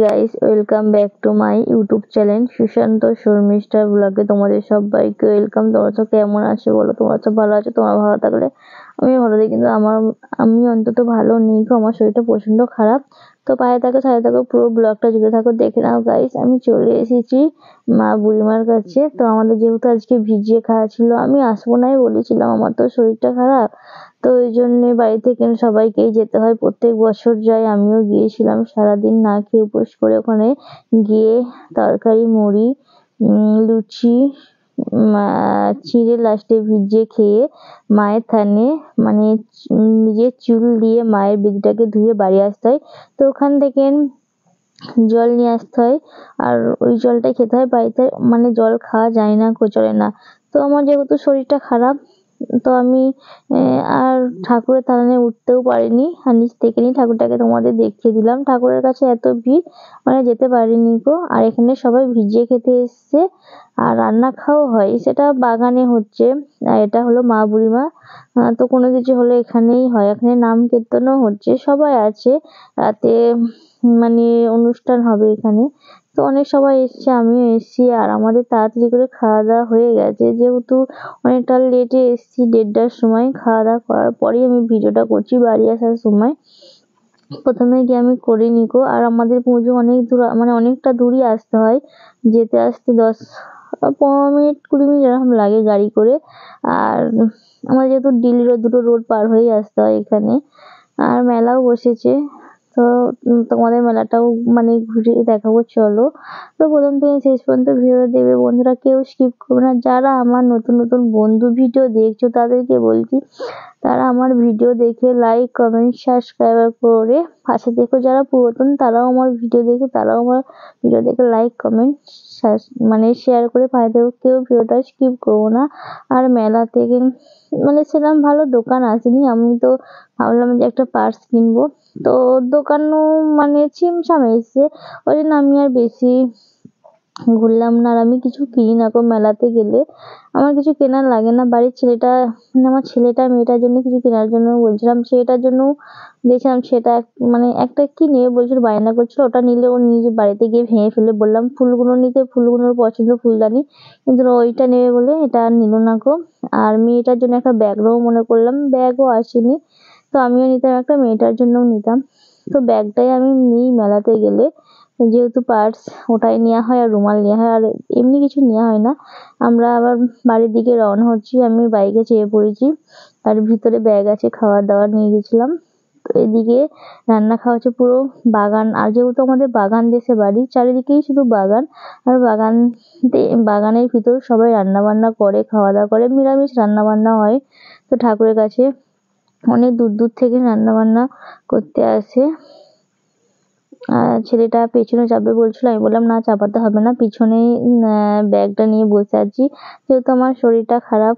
Guys, welcome back to my YouTube channel Sushant Sharmistha ব্লগে তোমাদের সবাইকে ওয়েলকাম। তোমরা তো কেমন আছো বলো? তোমরা তো ভালো আছো? তোমরা ভালো থাকলে আমি ভালো থাকি, কিন্তু আমি অন্তত ভালো নেই গো। আমার শরীরটা প্রচন্ড খারাপ। তো পায়ে থাকো, সাথে থাকো, পুরো ব্লগটা জুড়ে থাকো, দেখে নাও গাইস। আমি চলে এসেছি মা বুড়িমার কাছে। তো আমাদের যেহেতু আজকে ভিজিয়ে খাওয়া ছিল, আমি আসবো নাই বলেছিলাম, আমার তো শরীরটা খারাপ। তো ওই জন্যে বাড়ি থেকে সবাইকেই যেতে হয়, প্রত্যেক বছর যাই, আমিও গিয়েছিলাম। সারাদিন না খেয়ে উপোস করে ওখানে গিয়ে তরকারি, মুড়ি, লুচি চিড়ে লাস্টে ভিজিয়ে খেয়ে মায়ের থানে, মানে নিজের চুল দিয়ে মায়ের বেদিটাকে ধুয়ে বাড়ি আসতে হয়। তো ওখান থেকে জল নিয়ে আসতে হয়, আর ওই জলটাই খেতে হয় বাড়িতে। মানে জল খাওয়া যায় না, চলে না। তো আমার যেহেতু শরীরটা খারাপ, তো আমি আর ঠাকুরের থানে উঠতেও পারিনি, আর নিচ থেকে নিয়ে ঠাকুরটাকে তোমাদের দেখিয়ে দিলাম। ঠাকুরের কাছে এত ভিড়, মানে যেতে পারিনি গো। আর এখানে সবাই ভিজিয়ে খেতে এসছে, আর রান্না খাওয়া হয়, সেটা বাগানে হচ্ছে। আর এটা হলো মা বুড়িমা। তো কোনো কিছু হলে এখানেই হয়, এখানে নাম কীর্তনও হচ্ছে, সবাই আছে। রাতে মানে অনুষ্ঠান হবে এখানে। তো অনেক সবাই এসছে, আমিও এসছি। আর আমাদের তাড়াতাড়ি করে খাওয়া দাওয়া হয়ে গেছে, যেহেতু অনেকটা লেটে এসছি, 1:30টার সময়। খাওয়া দাওয়া করার পরেই আমি ভিডিওটা করছি বাড়ি আসার সময়। প্রথমে গিয়ে আমি করে নিকো। আর আমাদের পুজো অনেক দূর, মানে অনেকটা দূরই আসতে হয়, যেতে আসতে 10-15 মিনিট 20 মিনিট এরকম লাগে গাড়ি করে। আর আমার যেহেতু ডিল রোড, দুটো রোড পার হয়ে আসতে হয় এখানে। আর মেলাও বসেছে, তো তোমাদের মেলাটাও মানে ঘুরে দেখাবো, চলো। তো প্রথম থেকে শেষ পর্যন্ত ভিডিওটা দেখবে বন্ধুরা, কেউ স্কিপ করবে না। যারা আমার নতুন নতুন বন্ধু ভিডিও দেখছো তাদেরকে বলছি, তারা আমার ভিডিও দেখে লাইক, কমেন্ট, সাবস্ক্রাইব করে পাশে দেখো। যারা পুরাতন তারাও আমার ভিডিও দেখে লাইক, কমেন্ট, মানে শেয়ার করে পাশে দেখো। কেউ ভিডিওটা স্কিপ করবো না। আর মেলা থেকে মানে সেরকম ভালো দোকান আসেনি, আমি তো ভাবলাম যে একটা পার্স কিনবো। তো দোকানও মানে ছিমছাম এসছে, ওই জন্য আমি আর বেশি ঘুরলাম না। আর আমি কিছু কিনি না গো মেলাতে গেলে, আমার কিছু কেনার লাগে না। বাড়ির ছেলেটা, মানে আমার ছেলেটা মেয়েটার জন্য কিছু কেনার জন্য বলছিলাম, সেটার জন্য দেখছিলাম। সেটা মানে একটা কি নেবে বলছিল, বায়না করছিল, ওটা নিলে ও নিজে বাড়িতে গিয়ে ভেঙে ফেলে। বললাম ফুলগুলো নিতে, ফুলগুলোর পছন্দ, ফুলদানি, কিন্তু ওইটা নেবে বলে এটা আর নিল না গো। আর মেয়েটার জন্য একটা ব্যাগ নেবো মনে করলাম, ব্যাগও আসেনি। তো আমিও নিতাম একটা, মেয়েটার জন্যও নিতাম। তো ব্যাগটাই আমি নিই মেলাতে গেলে, যেহেতু পার্স ওটাই নেওয়া হয়, আর রুমাল নেওয়া হয়, আর এমনি কিছু নেওয়া হয় না। আমরা আবার বাড়ির দিকে রওনা হচ্ছি, আমি বাইকে চেপে পড়েছি, আর ভিতরে ব্যাগ আছে, খাওয়ার দাওয়ার নিয়ে গেছিলাম। তো এদিকে রান্না খাওয়া হচ্ছে, পুরো বাগান। আর যেহেতু আমাদের বাগান দেশে বাড়ি, চারিদিকেই শুধু বাগান। আর বাগানের ভিতর সবাই রান্না বান্না করে, খাওয়া দাওয়া করে, নিরামিষ রান্না বান্না হয়। তো ঠাকুরের কাছে অনেক দূর দূর থেকে রান্না বান্না করতে আসে। ছেলেটা পেছনে চাপবে বলছিল, আমি বললাম না, চাপাতে হবে না, পিছনেই ব্যাগটা নিয়ে বসে আছি। যেহেতু আমার শরীরটা খারাপ,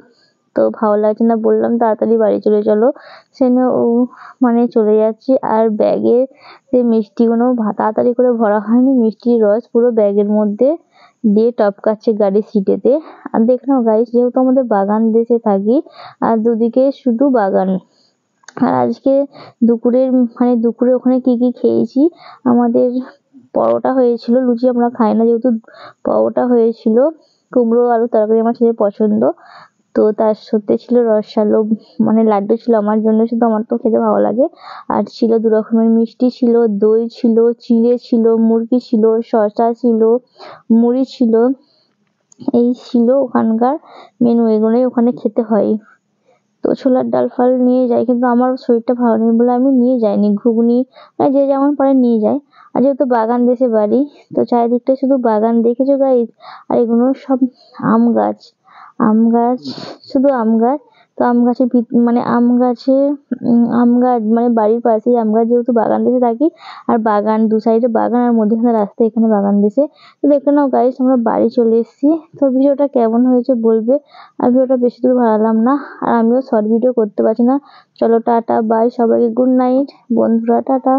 তো ভালো লাগছে না, বললাম তাড়াতাড়ি বাড়ি চলে চলো। সেজন্য মানে চলে যাচ্ছি। আর ব্যাগে যে মিষ্টিগুলো তাড়াতাড়ি করে ভরা হয়নি, মিষ্টির রস পুরো ব্যাগের মধ্যে দিয়ে টপকাচ্ছে গাড়ির সিটেতে। আর দেখ নাও গাইস, যেহেতু আমাদের বাগান দেশে থাকি, আর দুদিকে শুধু বাগান। আর আজকে দুপুরে ওখানে কি কি খেয়েছি, আমাদের পরোটা হয়েছিল, লুচি আমরা খাই না যেহেতু। পরোটা হয়েছিল, কুমড়ো আলু তরকারি আমার ছেলের পছন্দ। তো তার সাথে ছিল রসালো, মানে লাড্ডু ছিল আমার জন্য শুধু, আমার তো খেতে ভালো লাগে। আর ছিল 2 রকমের মিষ্টি, ছিল দই, ছিল চিড়ে, ছিল মুরগি, ছিল শসা, ছিল মুড়ি, ছিল এই ছিল ওখানকার মেনু। এগুলোই ওখানে খেতে হয়। তো ছোলার ডাল ফাল নিয়ে যাই, কিন্তু আমার শরীরটা ভালো নেই বলে আমি নিয়ে যাইনি। ঘুগনি যে যেমন পারে নিয়ে যায়। আর যেহেতু বাগান দেশে বাড়ি, তো চারিদিকটা শুধু বাগান, দেখেছো গাইস? আর এগুলো সব আম গাছ, আম গাছ, শুধু আম গাছ। তো মানে আম গাছ মানে বাড়ির পাশেই আম গাছ, যেহেতু বাগান দেশে থাকি। আর বাগান দু সাইডে বাগান, আর মধ্যেখানে রাস্তা, এখানে বাগান দেশে। তো দেখে নাও গাইস, আমরা বাড়ি চলে এসেছি। তো ভিডিওটা কেমন হয়েছে বলবে। আর ভিডিওটা বেশি দূর বাড়ালাম না, আর আমিও শর্ট ভিডিও করতে পারছি না। চলো টাটা, বাই, সবাইকে গুড নাইট বন্ধুরা, টাটা।